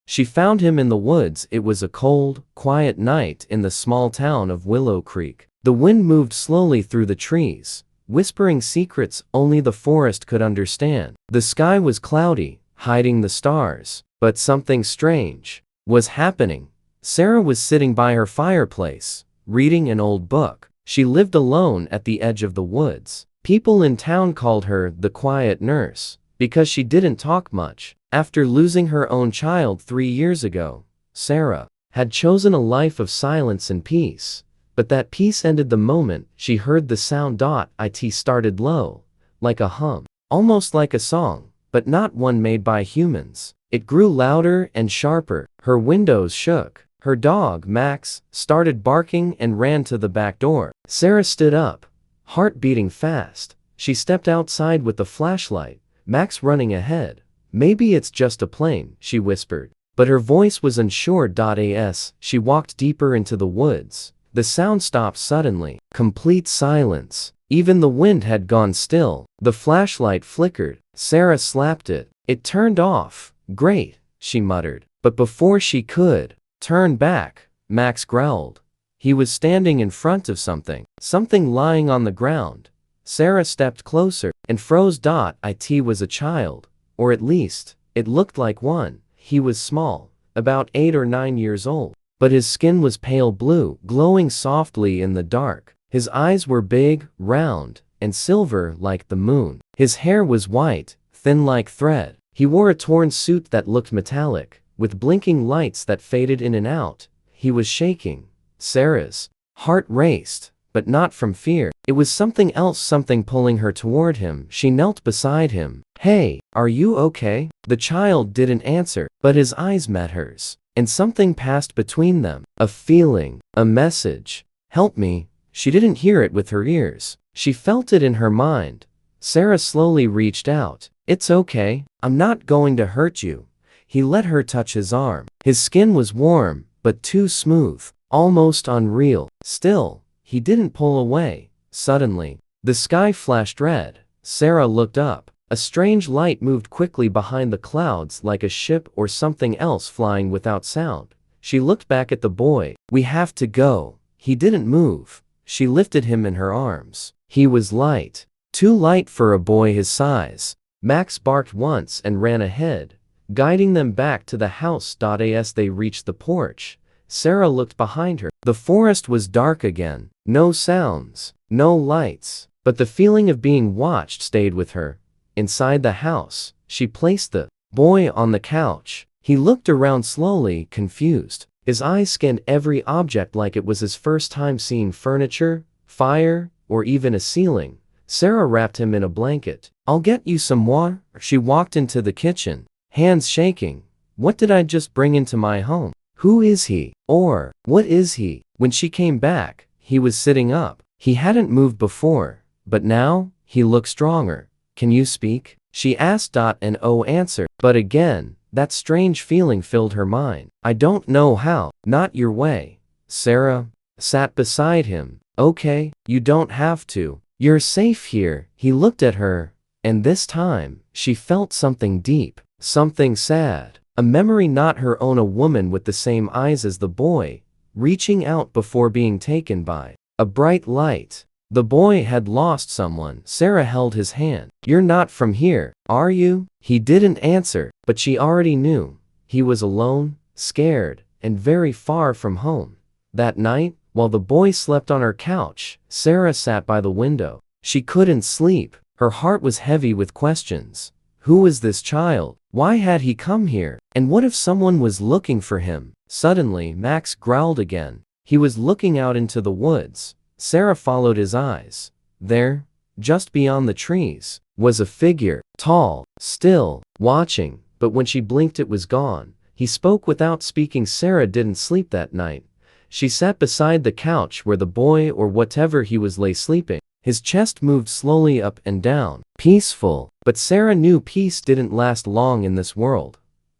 She found him in the woods. It was a cold, quiet night in the small town of Willow Creek. The wind moved slowly through the trees, whispering secrets only the forest could understand. The sky was cloudy, hiding the stars, but something strange was happening. Sarah was sitting by her fireplace, reading an old book. She lived alone at the edge of the woods. People in town called her the quiet nurse, because she didn't talk much. After losing her own child 3 years ago, Sarah had chosen a life of silence and peace. But that peace ended the moment she heard the sound. It started low, like a hum, almost like a song, but not one made by humans. It grew louder and sharper. Her windows shook. Her dog, Max, started barking and ran to the back door. Sarah stood up, heart beating fast. She stepped outside with the flashlight, Max running ahead. "Maybe it's just a plane," she whispered. But her voice was unsure. As she walked deeper into the woods, the sound stopped suddenly. Complete silence. Even the wind had gone still. The flashlight flickered. Sarah slapped it. It turned off. "Great," she muttered. But before she could turn back, Max growled. He was standing in front of something lying on the ground. Sarah stepped closer and froze. It was a child, or at least, it looked like one. He was small, about 8 or 9 years old, but his skin was pale blue, glowing softly in the dark. His eyes were big, round, and silver like the moon. His hair was white, thin like thread. He wore a torn suit that looked metallic, with blinking lights that faded in and out. He was shaking. Sarah's heart raced, but not from fear. It was something else, something pulling her toward him. She knelt beside him. "Hey, are you okay?" The child didn't answer, but his eyes met hers, and something passed between them. A feeling, a message. "Help me." She didn't hear it with her ears. She felt it in her mind. Sarah slowly reached out. "It's okay. I'm not going to hurt you." He let her touch his arm. His skin was warm, but too smooth, almost unreal. Still, he didn't pull away. Suddenly, the sky flashed red. Sarah looked up. A strange light moved quickly behind the clouds, like a ship or something else flying without sound. She looked back at the boy. "We have to go." He didn't move. She lifted him in her arms. He was light. Too light for a boy his size. Max barked once and ran ahead, guiding them back to the house. As they reached the porch, Sarah looked behind her. The forest was dark again. No sounds, no lights, but the feeling of being watched stayed with her. Inside the house, she placed the boy on the couch. He looked around slowly, confused. His eyes scanned every object like it was his first time seeing furniture, fire, or even a ceiling. Sarah wrapped him in a blanket. "I'll get you some water." She walked into the kitchen, hands shaking. "What did I just bring into my home? Who is he? Or, what is he?" When she came back, he was sitting up. He hadn't moved before, but now, he looked stronger. "Can you speak?" she asked. And no answer. But again, that strange feeling filled her mind. "I don't know how." "Not your way." Sarah sat beside him. "Okay, you don't have to. You're safe here." He looked at her, and this time, she felt something deep, something sad. A memory not her own, a woman with the same eyes as the boy, reaching out before being taken by a bright light. The boy had lost someone. Sarah held his hand. "You're not from here, are you?" He didn't answer, but she already knew. He was alone, scared, and very far from home. That night, while the boy slept on her couch, Sarah sat by the window. She couldn't sleep. Her heart was heavy with questions. Who was this child? Why had he come here? And what if someone was looking for him? Suddenly, Max growled again. He was looking out into the woods. Sarah followed his eyes. There, just beyond the trees, was a figure, tall, still, watching, but when she blinked it was gone. He spoke without speaking. Sarah didn't sleep that night. She sat beside the couch where the boy or whatever he was lay sleeping. His chest moved slowly up and down, peaceful, but Sarah knew peace didn't last long in this world.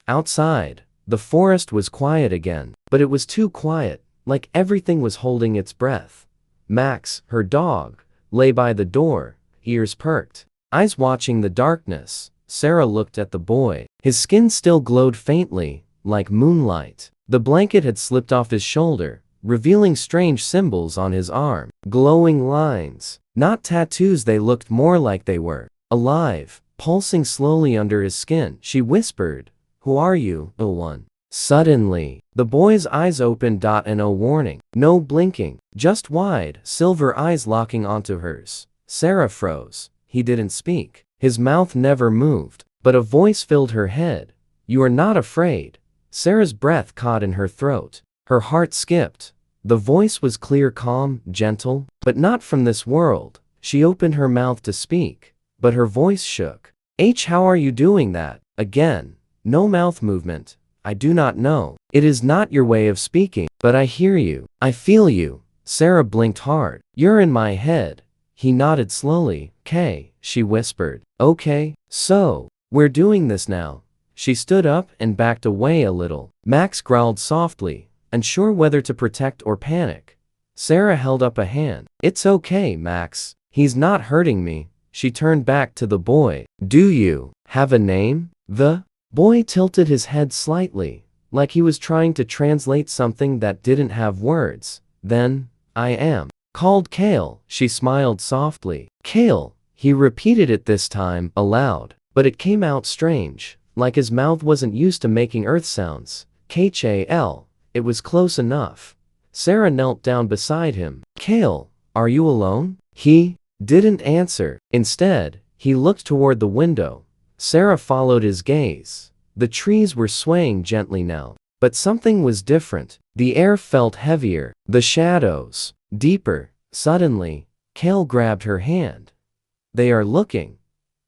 Outside, the forest was quiet again, but it was too quiet, like everything was holding its breath. Max, her dog, lay by the door, ears perked, eyes watching the darkness. Sarah looked at the boy. His skin still glowed faintly, like moonlight. The blanket had slipped off his shoulder, revealing strange symbols on his arm. Glowing lines. Not tattoos, they looked more like they were alive, pulsing slowly under his skin. She whispered, "Who are you, O one?" Suddenly, the boy's eyes opened. No warning, no blinking, just wide, silver eyes locking onto hers. Sarah froze. He didn't speak. His mouth never moved, but a voice filled her head. "You are not afraid." Sarah's breath caught in her throat. Her heart skipped. The voice was clear, calm, gentle, but not from this world. She opened her mouth to speak, but her voice shook. How are you doing that?" Again, no mouth movement. "I do not know. It is not your way of speaking, but I hear you. I feel you." Sarah blinked hard. "You're in my head." He nodded slowly. "'Kay," she whispered. "Okay, so, we're doing this now." She stood up and backed away a little. Max growled softly, unsure whether to protect or panic. Sarah held up a hand. "It's okay, Max. He's not hurting me." She turned back to the boy. "Do you have a name?" The boy tilted his head slightly, like he was trying to translate something that didn't have words. Then, "I am called Kale." She smiled softly. "Kale." He repeated it this time, aloud, but it came out strange, like his mouth wasn't used to making earth sounds. "Kal." It was close enough. Sarah knelt down beside him. "Kale, are you alone?" He didn't answer. Instead, he looked toward the window. Sarah followed his gaze. The trees were swaying gently now, but something was different. The air felt heavier, the shadows deeper. Suddenly, Kale grabbed her hand. "They are looking."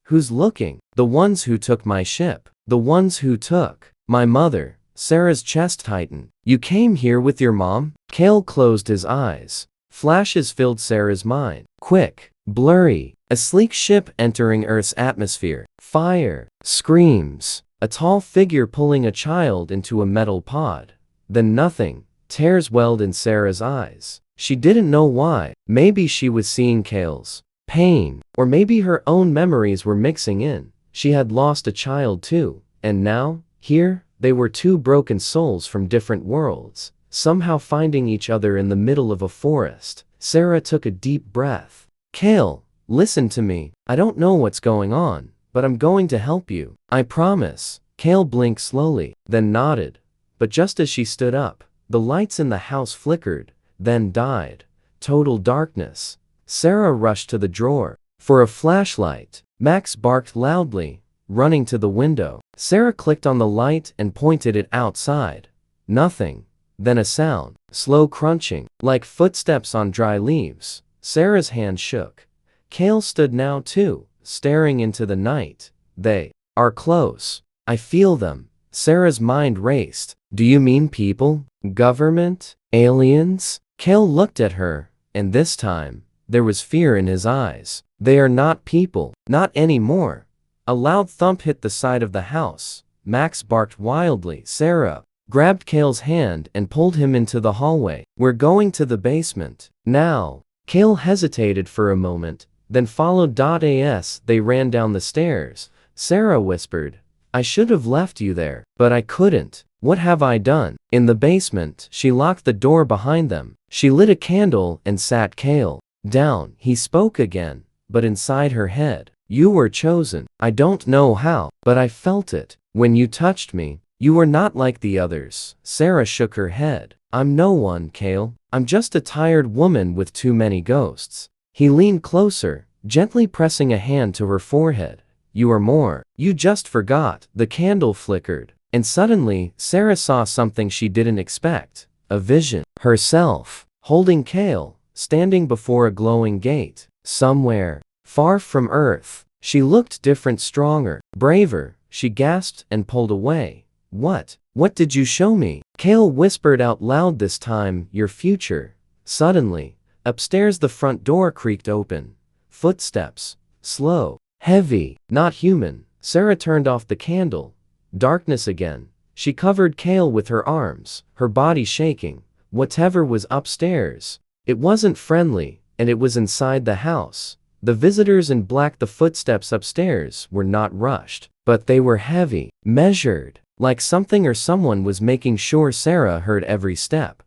"Who's looking?" "The ones who took my ship. The ones who took my mother." Sarah's chest tightened. "You came here with your mom?" Kale closed his eyes. Flashes filled Sarah's mind. Quick, blurry. A sleek ship entering Earth's atmosphere. Fire. Screams. A tall figure pulling a child into a metal pod. Then nothing. Tears welled in Sarah's eyes. She didn't know why. Maybe she was seeing Kale's pain, or maybe her own memories were mixing in. She had lost a child too, and now, here, they were two broken souls from different worlds, somehow finding each other in the middle of a forest. Sarah took a deep breath. "Kale, listen to me. I don't know what's going on, but I'm going to help you. I promise." Kale blinked slowly, then nodded. But just as she stood up, the lights in the house flickered, then died. Total darkness. Sarah rushed to the drawer for a flashlight. Max barked loudly, running to the window. Sarah clicked on the light and pointed it outside. Nothing. Then a sound, slow crunching, like footsteps on dry leaves. Sarah's hand shook. Kale stood now too, staring into the night. "They are close. I feel them." Sarah's mind raced. "Do you mean people? Government? Aliens?" Kale looked at her, and this time, there was fear in his eyes. "They are not people. Not anymore." A loud thump hit the side of the house. Max barked wildly. Sarah grabbed Kale's hand and pulled him into the hallway. "We're going to the basement now." Kale hesitated for a moment, then followed. As they ran down the stairs, Sarah whispered, "I should have left you there, but I couldn't. What have I done?" In the basement, she locked the door behind them. She lit a candle and sat Kale down. He spoke again, but inside her head. "You were chosen. I don't know how, but I felt it. When you touched me, you were not like the others." Sarah shook her head. "I'm no one, Kale. I'm just a tired woman with too many ghosts." He leaned closer, gently pressing a hand to her forehead. "You are more. You just forgot." The candle flickered, and suddenly, Sarah saw something she didn't expect. A vision. Herself, holding Kale, standing before a glowing gate. Somewhere, far from Earth. She looked different, stronger, braver. She gasped and pulled away. What did you show me?" Kale whispered out loud this time, "Your future." Suddenly, upstairs the front door creaked open. Footsteps. Slow. Heavy. Not human. Sarah turned off the candle. Darkness again. She covered Kale with her arms, her body shaking. Whatever was upstairs, it wasn't friendly, and it was inside the house. The visitors in black. The footsteps upstairs were not rushed, but they were heavy, measured. like something or someone was making sure Sarah heard every step.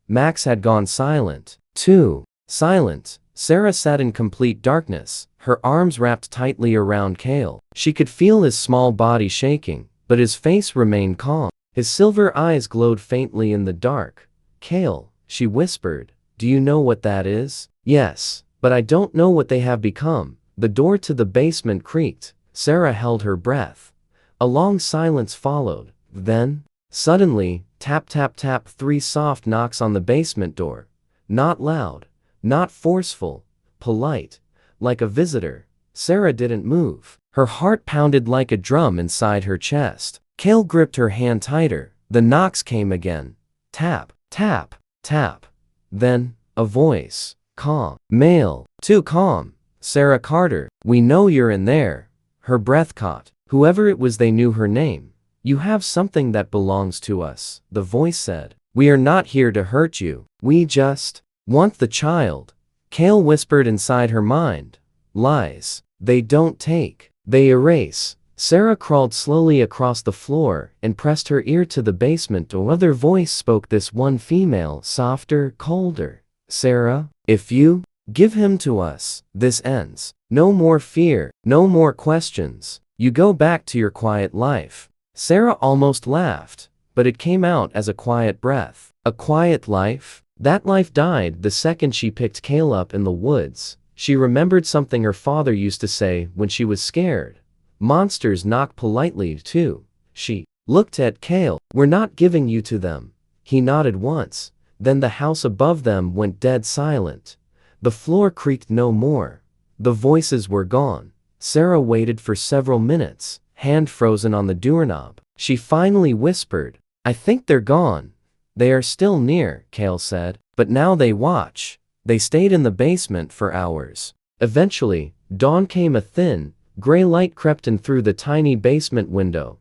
Max had gone silent, too. Silent. Sarah sat in complete darkness, her arms wrapped tightly around Cale. She could feel his small body shaking, but his face remained calm. His silver eyes glowed faintly in the dark. "Cale," she whispered, "do you know what that is?" "Yes, but I don't know what they have become." The door to the basement creaked. Sarah held her breath. A long silence followed. Then, suddenly, tap tap tap, 3 soft knocks on the basement door. Not loud, not forceful, polite, like a visitor. Sarah didn't move. Her heart pounded like a drum inside her chest. Cale gripped her hand tighter. The knocks came again. Tap, tap, tap. Then, a voice. Calm. Male. Too calm. "Sarah Carter, we know you're in there." Her breath caught. Whoever it was, they knew her name. "You have something that belongs to us," the voice said. "We are not here to hurt you. We just want the child." Cale whispered inside her mind. "Lies. They don't take. They erase." Sarah crawled slowly across the floor and pressed her ear to the basement door. Another voice spoke, this one female, softer, colder. "Sarah, if you give him to us, this ends. No more fear, no more questions. You go back to your quiet life." Sarah almost laughed, but it came out as a quiet breath. A quiet life? That life died the second she picked Cale up in the woods. She remembered something her father used to say when she was scared. "Monsters knock politely, too." She looked at Cale. "We're not giving you to them." He nodded once. Then the house above them went dead silent. The floor creaked no more. The voices were gone. Sarah waited for several minutes, hand frozen on the doorknob. She finally whispered, "I think they're gone." "They are still near," Cale said, "but now they watch." They stayed in the basement for hours. Eventually, dawn came. A thin, gray light crept in through the tiny basement window.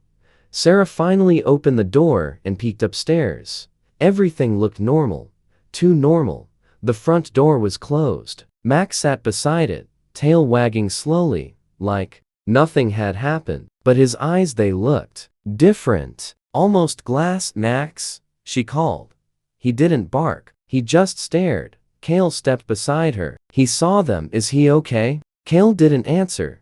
Sarah finally opened the door and peeked upstairs. Everything looked normal. Too normal. The front door was closed. Max sat beside it, tail wagging slowly, like nothing had happened. But his eyes, they looked different. Almost glass. "Max," she called. He didn't bark. He just stared. Cale stepped beside her. He saw them. "Is he okay?" Cale didn't answer.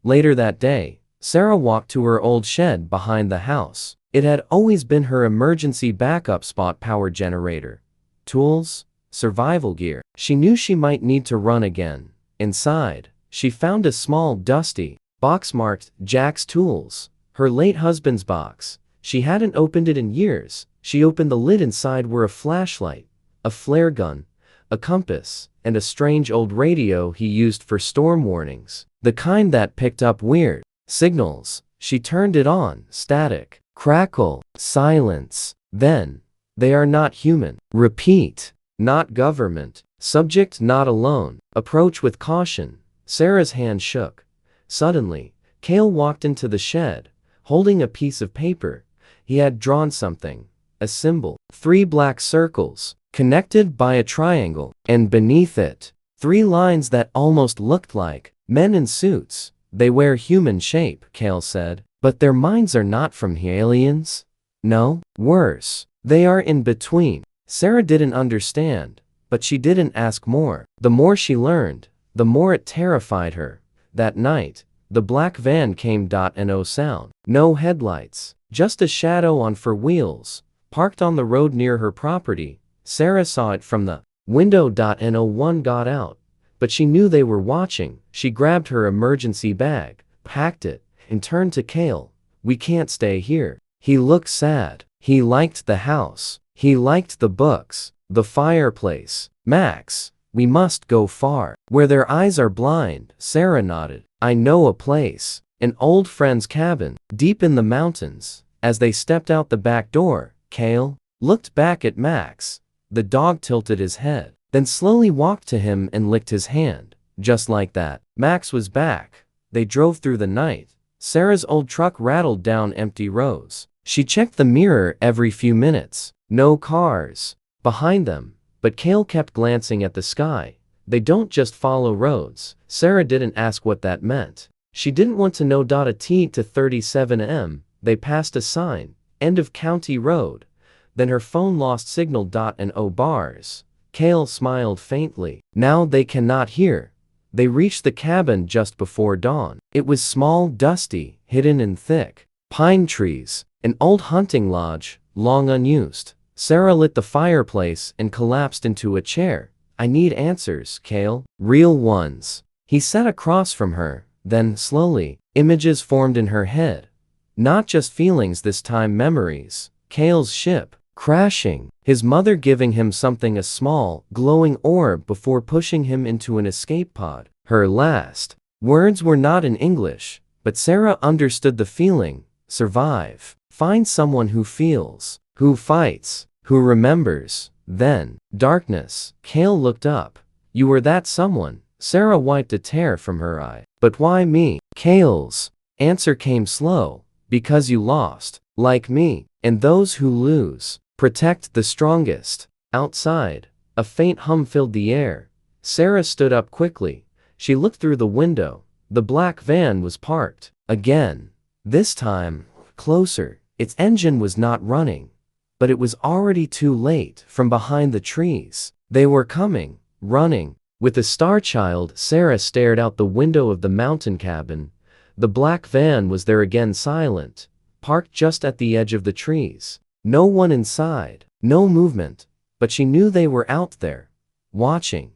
Later that day, Sarah walked to her old shed behind the house. It had always been her emergency backup spot: power generator, tools, survival gear. She knew she might need to run again. Inside, she found a small, dusty box marked "Jack's Tools," her late husband's box. She hadn't opened it in years. She opened the lid. Inside were a flashlight, a flare gun, a compass, and a strange old radio he used for storm warnings. The kind that picked up weird signals. She turned it on. Static, crackle, silence. Then, "They are not human." Repeat, "Not government." Subject, "Not alone." Approach with caution. Sarah's hand shook. Suddenly, Cale walked into the shed, holding a piece of paper. He had drawn something. A symbol. 3 black circles, connected by a triangle, and beneath it, 3 lines that almost looked like men in suits. "They wear human shape," Cale said, "but their minds are not from here." "Aliens?" "No. Worse. They are in between." Sarah didn't understand, but she didn't ask more. The more she learned, the more it terrified her. That night, the black van came. No sound. No headlights. Just a shadow on 4 wheels, parked on the road near her property. Sarah saw it from the window. No one got out, but she knew they were watching. She grabbed her emergency bag, packed it, and turned to Cale. "We can't stay here." He looked sad. He liked the house. He liked the books, the fireplace. "Max, we must go far. Where their eyes are blind." Sarah nodded. "I know a place. An old friend's cabin, deep in the mountains." As they stepped out the back door, Cale looked back at Max. The dog tilted his head, then slowly walked to him and licked his hand. Just like that, Max was back. They drove through the night. Sarah's old truck rattled down empty roads. She checked the mirror every few minutes. No cars behind them, but Cale kept glancing at the sky. They don't just follow roads. Sarah didn't ask what that meant. She didn't want to know. A T to 37M, they passed a sign. End of county road. Then her phone lost signal. And oh bars. Kale smiled faintly. Now they cannot hear. They reached the cabin just before dawn. It was small, dusty, hidden in thick pine trees. An old hunting lodge, long unused. Sarah lit the fireplace and collapsed into a chair. I need answers, Kale. Real ones. He sat across from her. Then, slowly, images formed in her head. Not just feelings this time, memories. Kale's ship crashing. His mother giving him something, a small, glowing orb before pushing him into an escape pod. Her last words were not in English, but Sarah understood the feeling. Survive. Find someone who feels, who fights, who remembers. Then, darkness. Kale looked up. You were that someone. Sarah wiped a tear from her eye. But why me? Kale's answer came slow. Because you lost. Like me. And those who lose protect the strongest. Outside, a faint hum filled the air. Sarah stood up quickly. She looked through the window. The black van was parked. Again. This time, closer. Its engine was not running. But it was already too late. From behind the trees, they were coming, running. With the star child, Sarah stared out the window of the mountain cabin. The black van was there again, silent, parked just at the edge of the trees. No one inside, no movement, but she knew they were out there, watching,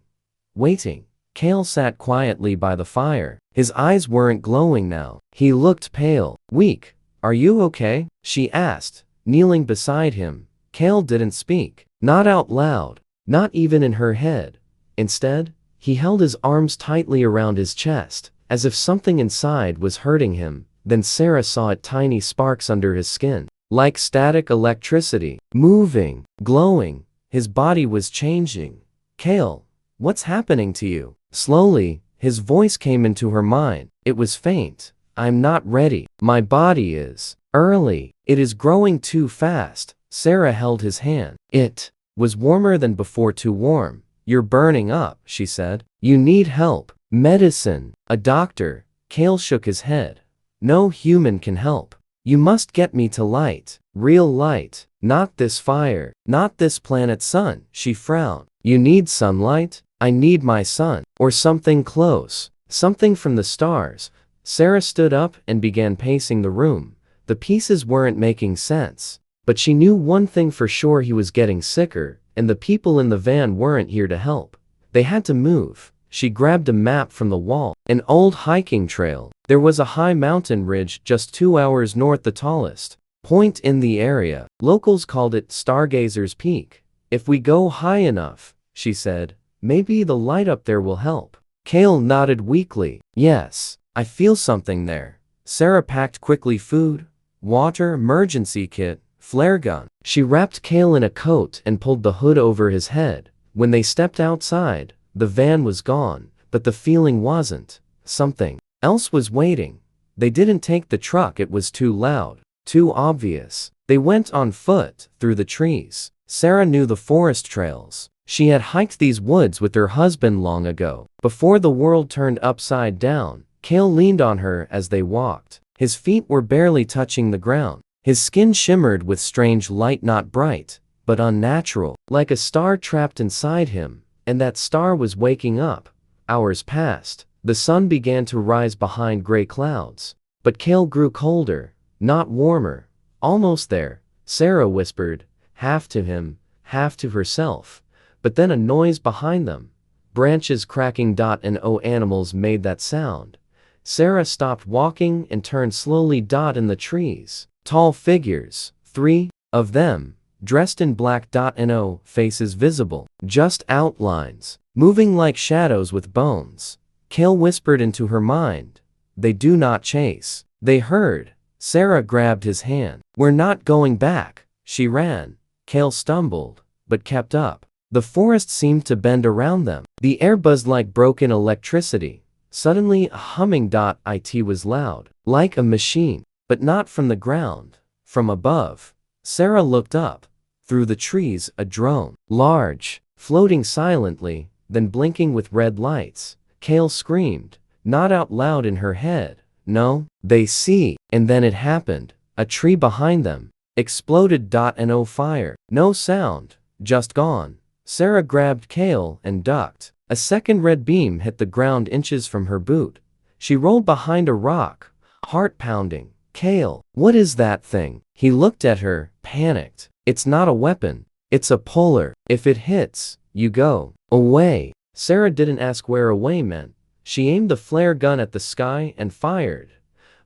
waiting. Kale sat quietly by the fire. His eyes weren't glowing now. He looked pale, weak. Are you okay? She asked, kneeling beside him. Kale didn't speak, not out loud, not even in her head. Instead, he held his arms tightly around his chest, as if something inside was hurting him. Then Sarah saw it, tiny sparks under his skin, like static electricity, moving, glowing. His body was changing. Kale, what's happening to you? Slowly, his voice came into her mind. It was faint. I'm not ready. My body is early. It is growing too fast. Sarah held his hand. It was warmer than before, too warm. You're burning up, she said. You need help. Medicine. A doctor. Kale shook his head. No human can help. You must get me to light. Real light. Not this fire. Not this planet's sun. She frowned. You need sunlight? I need my sun. Or something close. Something from the stars. Sarah stood up and began pacing the room. The pieces weren't making sense. But she knew one thing for sure: he was getting sicker, and the people in the van weren't here to help. They had to move. She grabbed a map from the wall. An old hiking trail. There was a high mountain ridge just 2 hours north, the tallest point in the area. Locals called it Stargazer's Peak. If we go high enough, she said, maybe the light up there will help. Kale nodded weakly. Yes, I feel something there. Sarah packed quickly: food, water, emergency kit, flare gun. She wrapped Kale in a coat and pulled the hood over his head. When they stepped outside, the van was gone, but the feeling wasn't. Something else was waiting. They didn't take the truck. It was too loud, too obvious. They went on foot, through the trees. Sarah knew the forest trails. She had hiked these woods with her husband long ago, before the world turned upside down. Kale leaned on her as they walked. His feet were barely touching the ground. His skin shimmered with strange light, not bright, but unnatural, like a star trapped inside him. And that star was waking up. Hours passed. The sun began to rise behind gray clouds. But Kale grew colder, not warmer. Almost there, Sarah whispered, half to him, half to herself. But then a noise behind them. Branches cracking. And animals made that sound. Sarah stopped walking and turned slowly. In the trees, tall figures, 3 of them, dressed in black. No faces visible, just outlines, moving like shadows with bones. Kale whispered into her mind, they do not chase. They heard. Sarah grabbed his hand. We're not going back. She ran. Kale stumbled, but kept up. The forest seemed to bend around them. The air buzzed like broken electricity. Suddenly a humming. It was loud, like a machine, but not from the ground, from above. Sarah looked up. Through the trees, a drone, large, floating silently, then blinking with red lights. Kale screamed, not out loud in her head. No, they see. And then it happened. A tree behind them, Exploded. No fire, no sound, just gone. Sarah grabbed Kale and ducked. A second red beam hit the ground inches from her boot. She rolled behind a rock, heart pounding. Kale, what is that thing? He looked at her, panicked. It's not a weapon. It's a polar. If it hits, you go away. Sarah didn't ask where away meant. She aimed the flare gun at the sky and fired.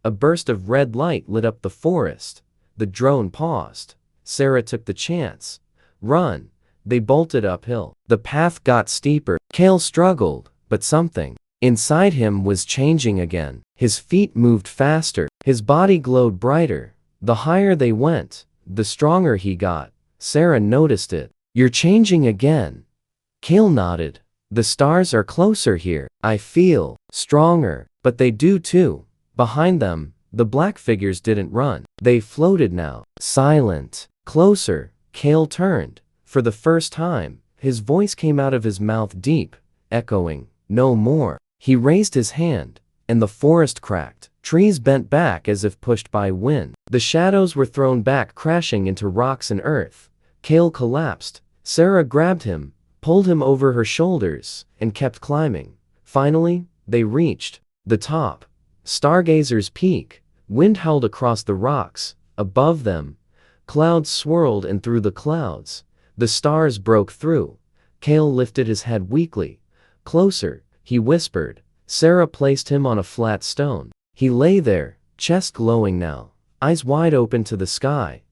A burst of red light lit up the forest. The drone paused. Sarah took the chance. Run. They bolted uphill. The path got steeper. Kale struggled, but something inside him was changing again. His feet moved faster. His body glowed brighter. The higher they went, the stronger he got. Sarah noticed it. You're changing again. Kale nodded. The stars are closer here. I feel stronger, but they do too. Behind them, the black figures didn't run. They floated now, silent. Closer. Kale turned. For the first time, his voice came out of his mouth deep, echoing, no more. He raised his hand, and the forest cracked. Trees bent back as if pushed by wind. The shadows were thrown back, crashing into rocks and earth. Kale collapsed. Sarah grabbed him, pulled him over her shoulders, and kept climbing. Finally, they reached the top. Stargazer's Peak. Wind howled across the rocks. Above them, clouds swirled, and through the clouds, the stars broke through. Kale lifted his head weakly. Closer, he whispered. Sarah placed him on a flat stone. He lay there, chest glowing now, eyes wide open to the sky.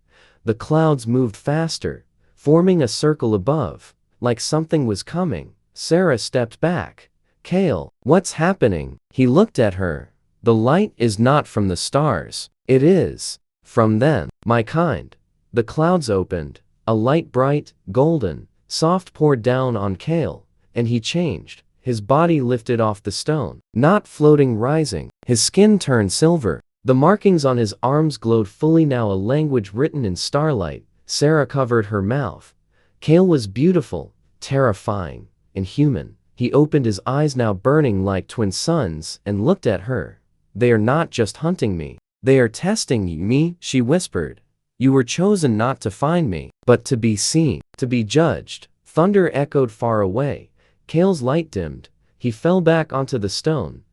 The clouds moved faster, forming a circle above, like something was coming. Sarah stepped back. Kale, what's happening? He looked at her. The light is not from the stars. It is from them, my kind. The clouds opened. A light, bright, golden, soft, poured down on Kale, and he changed. His body lifted off the stone, not floating, rising. His skin turned silver. The markings on his arms glowed fully now, a language written in starlight. Sarah covered her mouth. Kale was beautiful, terrifying, and human. He opened his eyes, now burning like twin suns, and looked at her. They are not just hunting me. They are testing me, she whispered. You were chosen not to find me, but to be seen, to be judged. Thunder echoed far away. Kale's light dimmed. He fell back onto the stone,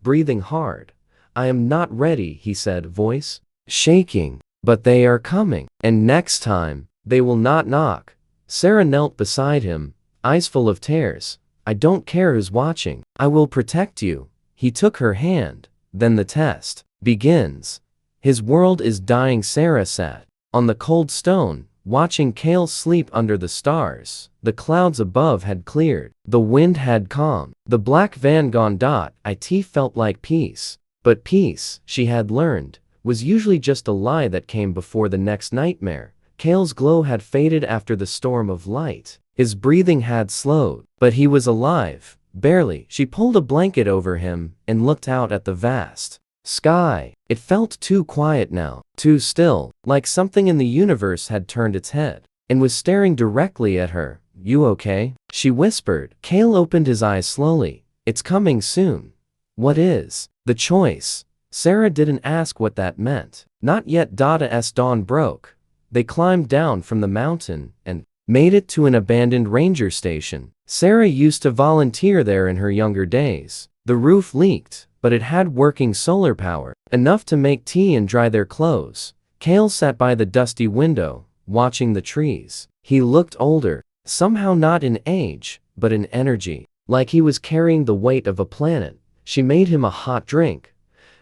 breathing hard. I am not ready, he said, voice shaking. But they are coming. And next time, they will not knock. Sarah knelt beside him, eyes full of tears. I don't care who's watching. I will protect you. He took her hand. Then the test begins. His world is dying. Sarah sat on the cold stone, watching Kale sleep under the stars. The clouds above had cleared. The wind had calmed. The black van gone. It felt like peace. But peace, she had learned, was usually just a lie that came before the next nightmare. Kale's glow had faded after the storm of light. His breathing had slowed, but he was alive, barely. She pulled a blanket over him and looked out at the vast sky. It felt too quiet now, too still, like something in the universe had turned its head and was staring directly at her. You okay? She whispered. Kale opened his eyes slowly. It's coming soon. What is the choice? Sarah didn't ask what that meant. Not yet. As dawn broke, they climbed down from the mountain and made it to an abandoned ranger station. Sarah used to volunteer there in her younger days. The roof leaked, but it had working solar power, enough to make tea and dry their clothes. Kale sat by the dusty window, watching the trees. He looked older, somehow not in age, but in energy, like he was carrying the weight of a planet. She made him a hot drink.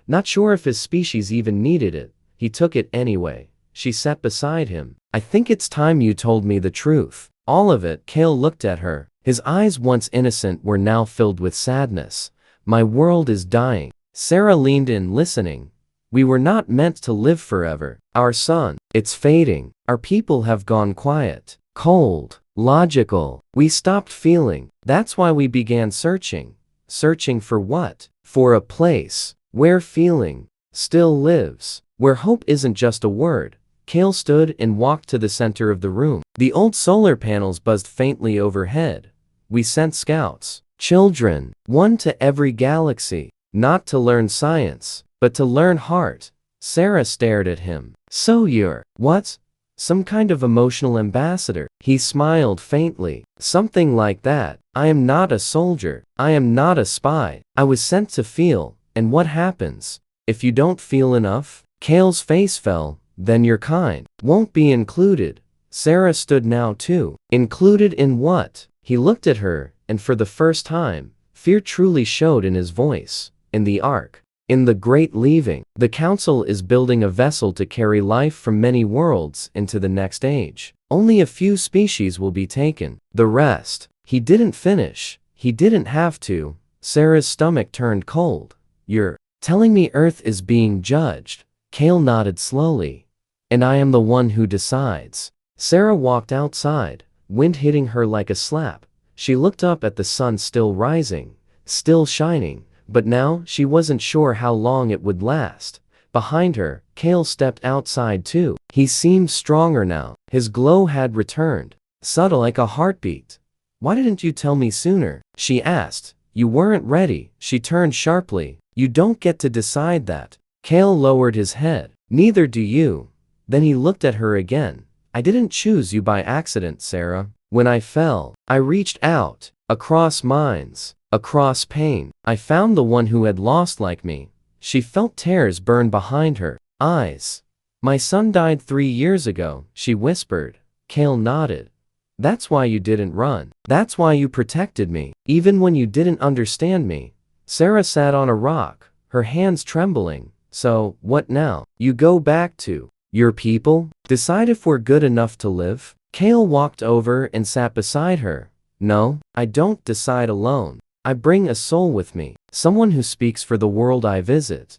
Not sure if his species even needed it. He took it anyway. She sat beside him. I think it's time you told me the truth. All of it. Kale looked at her. His eyes, once innocent, were now filled with sadness. My world is dying. Sarah leaned in, listening. We were not meant to live forever. Our sun, it's fading. Our people have gone quiet, cold, logical. We stopped feeling. That's why we began searching. Searching for what? For a place where feeling still lives, where hope isn't just a word. Kale stood and walked to the center of the room. The old solar panels buzzed faintly overhead. We sent scouts, children, one to every galaxy, not to learn science, but to learn heart. Sarah stared at him. So you're what? Some kind of emotional ambassador. He smiled faintly. Something like that. I am not a soldier. I am not a spy. I was sent to feel. And what happens if you don't feel enough? Kale's face fell. Then your kind won't be included. Sarah stood now too. Included in what? He looked at her, and for the first time, fear truly showed in his voice. In the Ark. In the Great Leaving. The Council is building a vessel to carry life from many worlds into the next age. Only a few species will be taken. The rest. He didn't finish. He didn't have to. Sarah's stomach turned cold. You're telling me Earth is being judged? Kale nodded slowly. And I am the one who decides. Sarah walked outside, wind hitting her like a slap. She looked up at the sun still rising, still shining, but now she wasn't sure how long it would last. Behind her, Kale stepped outside too. He seemed stronger now. His glow had returned, subtle like a heartbeat. Why didn't you tell me sooner? She asked. You weren't ready. She turned sharply. You don't get to decide that. Kale lowered his head. Neither do you. Then he looked at her again. I didn't choose you by accident, Sarah. When I fell, I reached out, across minds, across pain. I found the one who had lost like me. She felt tears burn behind her eyes. My son died 3 years ago, she whispered. Kale nodded. That's why you didn't run. That's why you protected me, even when you didn't understand me. Sarah sat on a rock, her hands trembling. So, what now? You go back to your people? Decide if we're good enough to live? Kale walked over and sat beside her. No, I don't decide alone. I bring a soul with me, someone who speaks for the world I visit.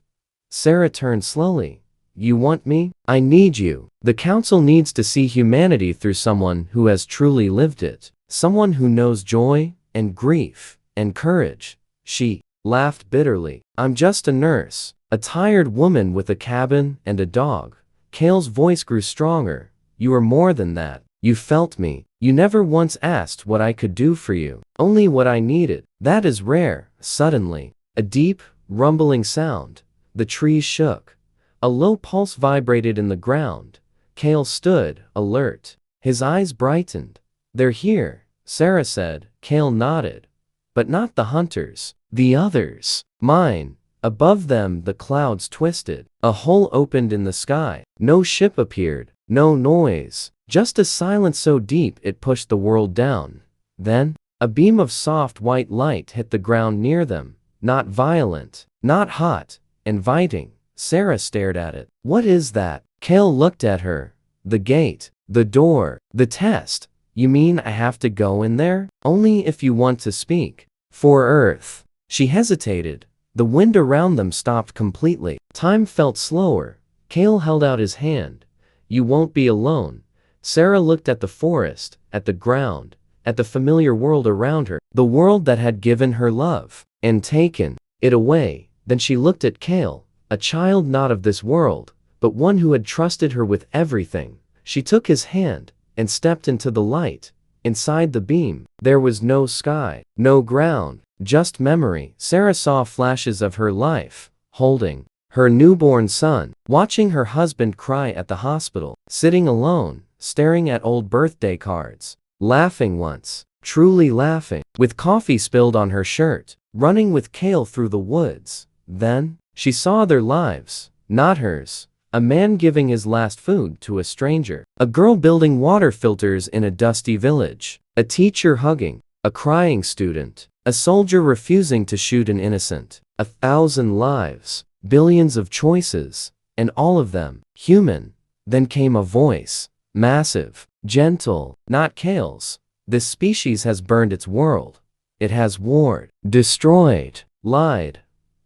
Sarah turned slowly. You want me? I need you. The council needs to see humanity through someone who has truly lived it. Someone who knows joy, and grief, and courage. She laughed bitterly. I'm just a nurse, a tired woman with a cabin and a dog. Kale's voice grew stronger. You are more than that. You felt me. You never once asked what I could do for you. Only what I needed. That is rare. Suddenly, a deep, rumbling sound. The trees shook. A low pulse vibrated in the ground. Kale stood, alert. His eyes brightened. They're here, Sarah said. Kale nodded. But not the hunters. The others. Mine. Above them the clouds twisted. A hole opened in the sky. No ship appeared. No noise. Just a silence so deep it pushed the world down. Then, a beam of soft white light hit the ground near them. Not violent. Not hot. Inviting. Sarah stared at it. What is that? Kale looked at her. The gate. The door. The test. You mean I have to go in there? Only if you want to speak. For Earth. She hesitated. The wind around them stopped completely. Time felt slower. Kale held out his hand. You won't be alone. Sarah looked at the forest, at the ground, at the familiar world around her. The world that had given her love, and taken it away. Then she looked at Kale, a child not of this world, but one who had trusted her with everything. She took his hand, and stepped into the light. Inside the beam, there was no sky, no ground, just memory. Sarah saw flashes of her life, holding her newborn son, watching her husband cry at the hospital, sitting alone, staring at old birthday cards, laughing once, truly laughing, with coffee spilled on her shirt, running with Kale through the woods. Then, she saw their lives, not hers. A man giving his last food to a stranger. A girl building water filters in a dusty village. A teacher hugging a crying student. A soldier refusing to shoot an innocent. 1,000 lives. Billions of choices. And all of them human. Then came a voice. Massive. Gentle. Not Kale's. This species has burned its world. It has warred. Destroyed. Lied.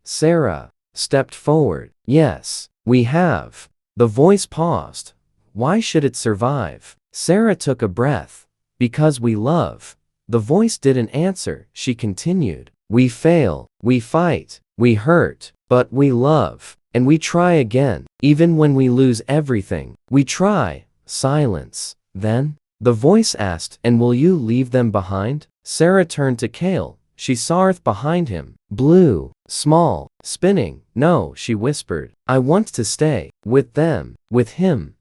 Sarah stepped forward. Yes. We have. The voice paused. Why should it survive? Sarah took a breath. Because we love. The voice didn't answer. She continued. We fail. We fight. We hurt. But we love. And we try again. Even when we lose everything. We try. Silence. Then, the voice asked, and will you leave them behind? Sarah turned to Kale. She saw Earth behind him. Blue. Small. Spinning. No, she whispered. I want to stay. With them. With him.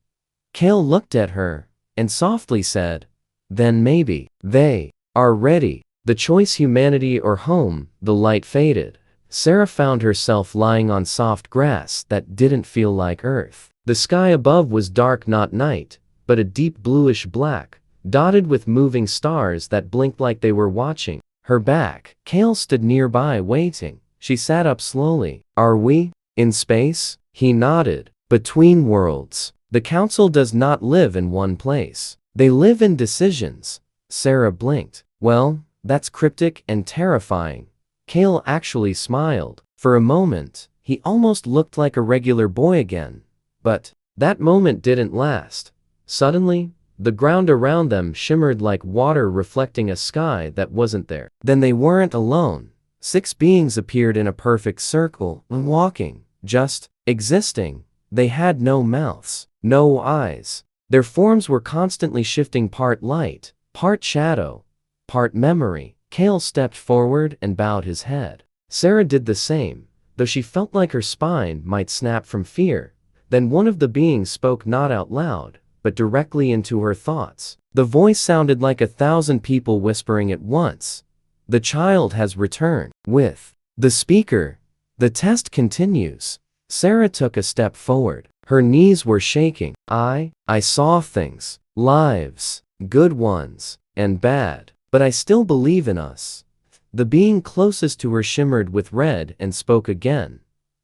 Kale looked at her and softly said, "Then maybe they are ready." The choice humanity or home, the light faded. Sarah found herself lying on soft grass that didn't feel like earth. The sky above was dark, not night, but a deep bluish black, dotted with moving stars that blinked like they were watching her back. Kale stood nearby waiting. She sat up slowly. "Are we in space?" He nodded. "Between worlds. The council does not live in one place. They live in decisions." Sarah blinked. "Well, that's cryptic and terrifying." Kale actually smiled. For a moment, he almost looked like a regular boy again. But that moment didn't last. Suddenly, the ground around them shimmered like water reflecting a sky that wasn't there. Then they weren't alone. 6 beings appeared in a perfect circle, walking, just existing. They had no mouths, no eyes. Their forms were constantly shifting, part light, part shadow, part memory. Kale stepped forward and bowed his head. Sarah did the same, though she felt like her spine might snap from fear. Then one of the beings spoke, not out loud, but directly into her thoughts. The voice sounded like 1,000 people whispering at once. "The child has returned." With the speaker, the test continues. Sarah took a step forward. Her knees were shaking. I saw things. Lives. Good ones. And bad. But I still believe in us." The being closest to her shimmered with red and spoke again.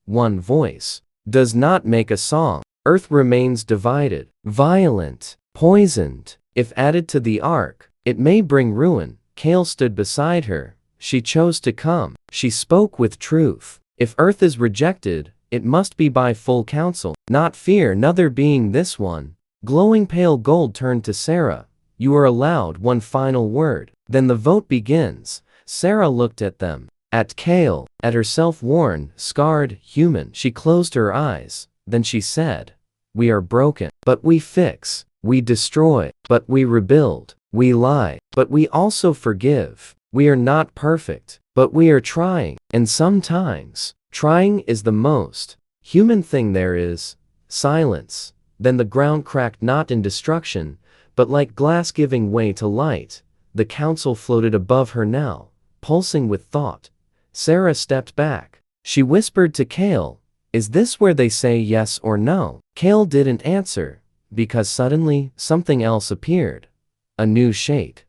One voice does not make a song. Earth remains divided, violent, poisoned. If added to the ark, it may bring ruin. Kale stood beside her. She chose to come. She spoke with truth. If Earth is rejected, it must be by full council, not fear. Another being, this one, glowing pale gold, turned to Sarah. "You are allowed one final word. Then the vote begins." Sarah looked at them, at Kale, at herself, worn, scarred, human. She closed her eyes. Then she said, "We are broken, but we fix. We destroy, but we rebuild. We lie, but we also forgive. We are not perfect, but we are trying. And sometimes, trying is the most human thing there is." Silence. Then the ground cracked, not in destruction, but like glass giving way to light. The council floated above her now, pulsing with thought. Sarah stepped back. She whispered to Kale, "Is this where they say yes or no?" Kale didn't answer, because suddenly something else appeared. A new shade.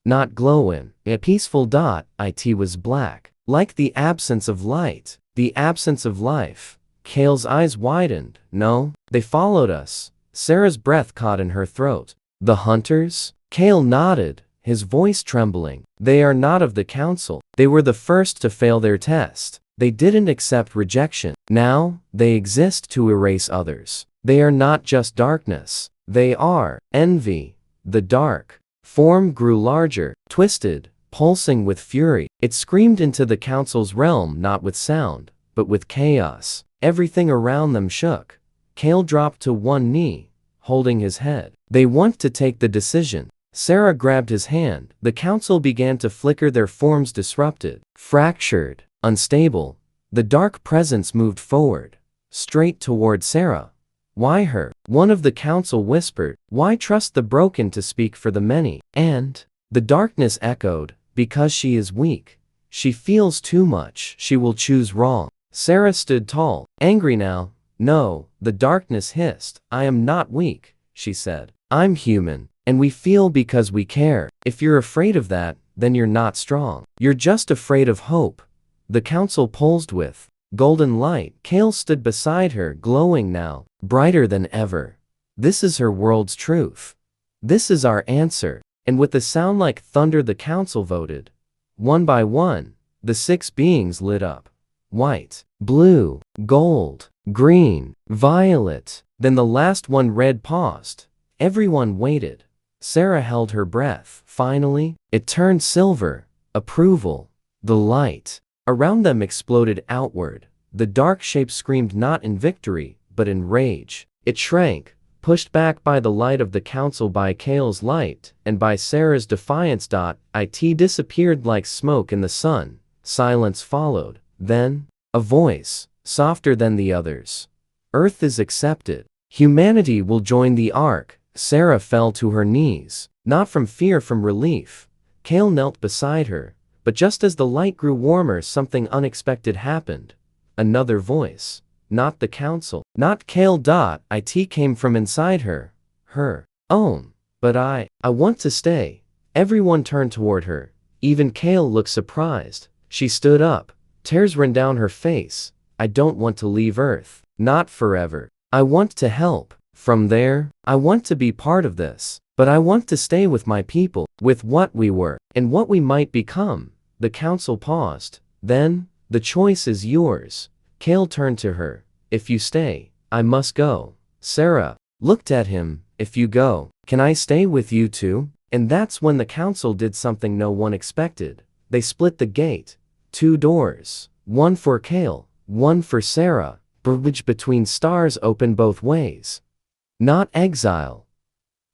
Not glowing, a peaceful dot. It was black, like the absence of light, the absence of life. Kale's eyes widened. "No, they followed us." Sarah's breath caught in her throat. "The hunters?" Kale nodded, his voice trembling. "They are not of the council. They were the first to fail their test. They didn't accept rejection. Now, they exist to erase others. They are not just darkness. They are envy." The dark form grew larger, twisted, pulsing with fury. It screamed into the council's realm, not with sound, but with chaos. Everything around them shook. Kale dropped to one knee, holding his head. "They want to take the decision." Sarah grabbed his hand. The council began to flicker, their forms disrupted, fractured, unstable. The dark presence moved forward, straight toward Sarah. "Why her?" one of the council whispered. "Why trust the broken to speak for the many?" And the darkness echoed, "Because she is weak. She feels too much. She will choose wrong." Sarah stood tall, angry now. "No," the darkness hissed. "I am not weak," she said. "I'm human. And we feel because we care. If you're afraid of that, then you're not strong. You're just afraid of hope." The council pulsed with golden light. Kale stood beside her, glowing now, brighter than ever. "This is her world's truth. This is our answer." And with a sound like thunder, the council voted. One by one, the 6 beings lit up. White, blue, gold, green, violet. Then the last one, red, paused. Everyone waited. Sarah held her breath. Finally, it turned silver. Approval. The light around them exploded outward. The dark shape screamed, not in victory, but in rage. It shrank, pushed back by the light of the council, by Kale's light, and by Sarah's defiance. It disappeared like smoke in the sun. Silence followed. Then, a voice, softer than the others. "Earth is accepted." Humanity will join the Ark. Sarah fell to her knees, not from fear, from relief. Kale knelt beside her, but just as the light grew warmer, something unexpected happened. Another voice. Not the council. Not Kale. It came from inside her. Her own. But I want to stay. Everyone turned toward her. Even Kale looked surprised. She stood up. Tears ran down her face. I don't want to leave Earth. Not forever. I want to help. From there, I want to be part of this. But I want to stay with my people, with what we were, and what we might become. The council paused. Then, the choice is yours. Kale turned to her. If you stay, I must go. Sarah looked at him. If you go, can I stay with you too? And that's when the council did something no one expected. They split the gate. 2 doors. One for Kale, one for Sarah. Bridge between stars open both ways. Not exile.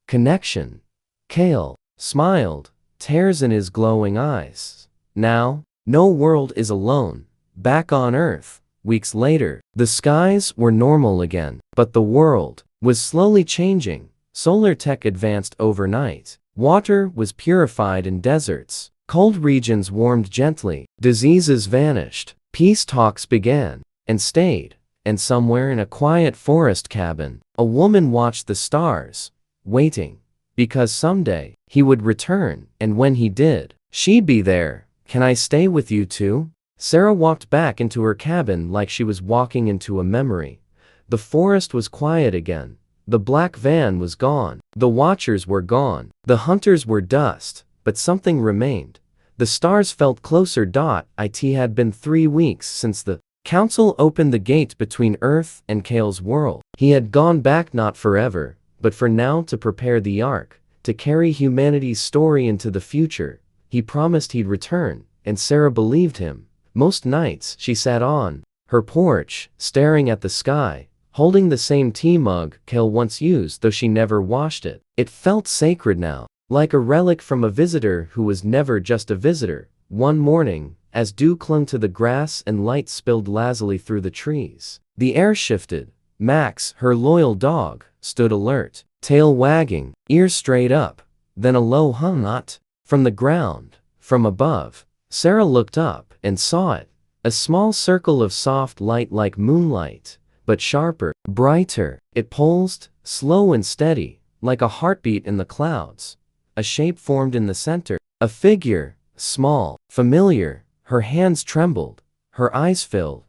Connection. Kale smiled, tears in his glowing eyes. Now, no world is alone. Back on Earth, weeks later, the skies were normal again, but the world was slowly changing. Solar tech advanced overnight. Water was purified in deserts. Cold regions warmed gently. Diseases vanished. Peace talks began and stayed. And somewhere in a quiet forest cabin, a woman watched the stars, waiting, because someday he would return, and when he did, she'd be there. Can I stay with you too? Sarah walked back into her cabin like she was walking into a memory. The forest was quiet again. The black van was gone. The watchers were gone. The hunters were dust, but something remained. The stars felt closer. It had been 3 weeks since the council opened the gate between Earth and Kale's world. He had gone back, not forever, but for now, to prepare the Ark, to carry humanity's story into the future. He promised he'd return, and Sarah believed him. Most nights, she sat on her porch, staring at the sky, holding the same tea mug Kale once used, though she never washed it. It felt sacred now, like a relic from a visitor who was never just a visitor. One morning, as dew clung to the grass and light spilled lazily through the trees, the air shifted. Max, her loyal dog, stood alert, tail wagging, ears straight up. Then a low hum from the ground, from above. Sarah looked up and saw it, a small circle of soft light like moonlight, but sharper, brighter. It pulsed, slow and steady, like a heartbeat in the clouds. A shape formed in the center, a figure, small, familiar. Her hands trembled, her eyes filled.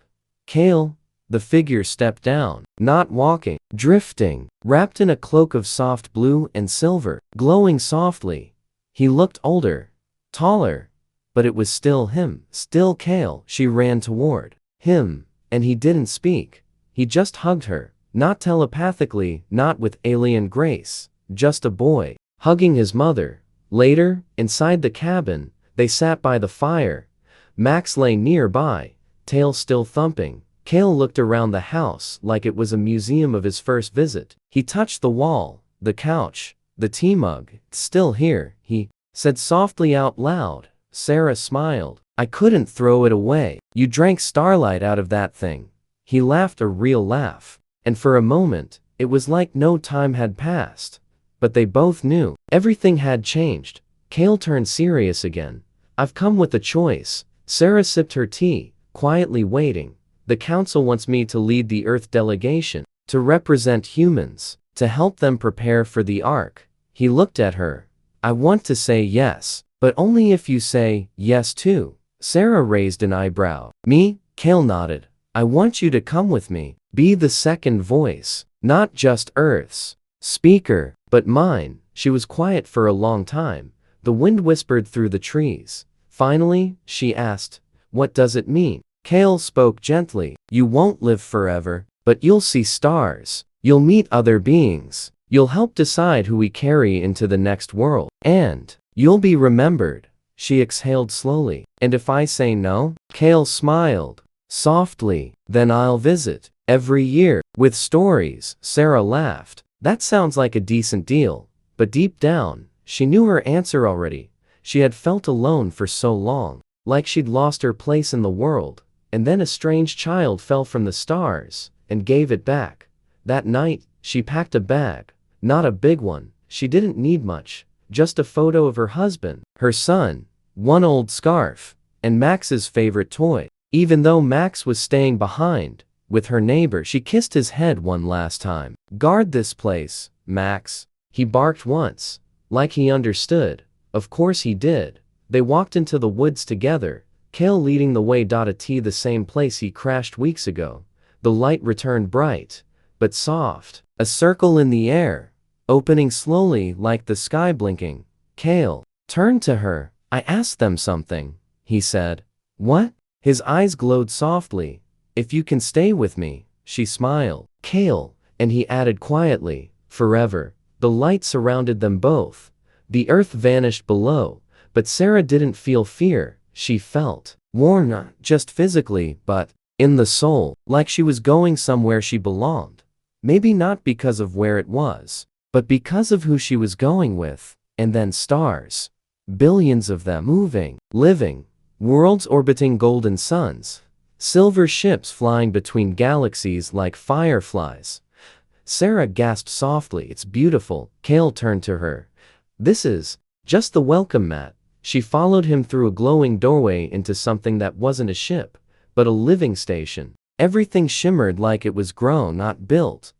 Kale. The figure stepped down, not walking, drifting, wrapped in a cloak of soft blue and silver, glowing softly. He looked older, taller, but it was still him, still Kale. She ran toward him, and he didn't speak. He just hugged her, not telepathically, not with alien grace, just a boy hugging his mother. Later, inside the cabin, they sat by the fire. Max lay nearby, tail still thumping. Kale looked around the house like it was a museum of his first visit. He touched the wall, the couch, the tea mug. It's still here, he said softly out loud. Sarah smiled. I couldn't throw it away. You drank starlight out of that thing. He laughed, a real laugh. And for a moment, it was like no time had passed. But they both knew everything had changed. Kale turned serious again. I've come with a choice. Sarah sipped her tea, quietly waiting. The council wants me to lead the Earth delegation, to represent humans, to help them prepare for the Ark. He looked at her. I want to say yes, but only if you say yes too. Sarah raised an eyebrow. Me? Kale nodded. I want you to come with me, be the second voice, not just Earth's speaker, but mine. She was quiet for a long time. The wind whispered through the trees. Finally, she asked, what does it mean? Kale spoke gently. You won't live forever, but you'll see stars. You'll meet other beings. You'll help decide who we carry into the next world. And you'll be remembered. She exhaled slowly. And if I say no? Kale smiled softly. Then I'll visit every year with stories. Sarah laughed. That sounds like a decent deal. But deep down, she knew her answer already. She had felt alone for so long, like she'd lost her place in the world. And then a strange child fell from the stars and gave it back. That night, She packed a bag. Not a big one. She didn't need much. Just a photo of her husband, her son, one old scarf, and Max's favorite toy. Even though Max was staying behind with her neighbor, she kissed his head one last time. "Guard this place, Max," he barked once, like he understood. Of course he did. They walked into the woods together, Cale leading the way. The same place he crashed weeks ago. The light returned bright, but soft. A circle in the air, opening slowly like the sky blinking. Cale turned to her. "I asked them something," he said. "What?" His eyes glowed softly. "If you can stay with me," she smiled. "Cale," and he added quietly, "forever." The light surrounded them both. The earth vanished below, but Sarah didn't feel fear. She felt warm, not just physically, but in the soul, like she was going somewhere she belonged. Maybe not because of where it was, but because of who she was going with. And then stars. Billions of them, moving, living, worlds orbiting golden suns, silver ships flying between galaxies like fireflies. Sarah gasped softly. "It's beautiful." Cale turned to her. "This is just the welcome mat." She followed him through a glowing doorway into something that wasn't a ship, but a living station. Everything shimmered like it was grown, not built.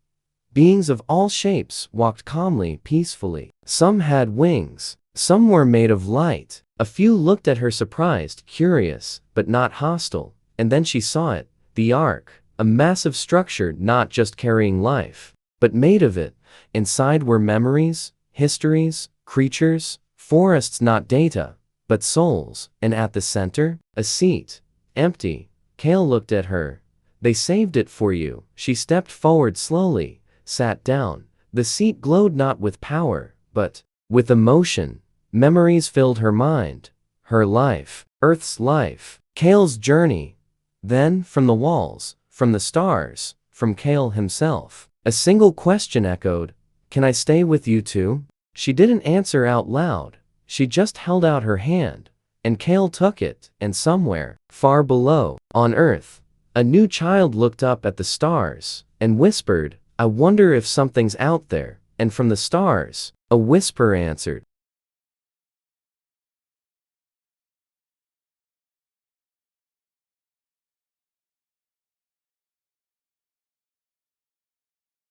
Beings of all shapes walked calmly, peacefully. Some had wings. Some were made of light. A few looked at her surprised, curious, but not hostile. And then she saw it. The Ark. A massive structure not just carrying life, but made of it. Inside were memories, histories, creatures, forests, not data, but souls. And at the center, a seat. Empty. Cale looked at her. "They saved it for you." She stepped forward slowly, sat down. The seat glowed not with power, but with emotion. Memories filled her mind. Her life. Earth's life. Cale's journey. Then, from the walls, from the stars, from Cale himself, a single question echoed. "Can I stay with you too?" She didn't answer out loud. She just held out her hand, and Cale took it, and somewhere, far below, on Earth, a new child looked up at the stars, and whispered, "I wonder if something's out there." And from the stars, a whisper answered,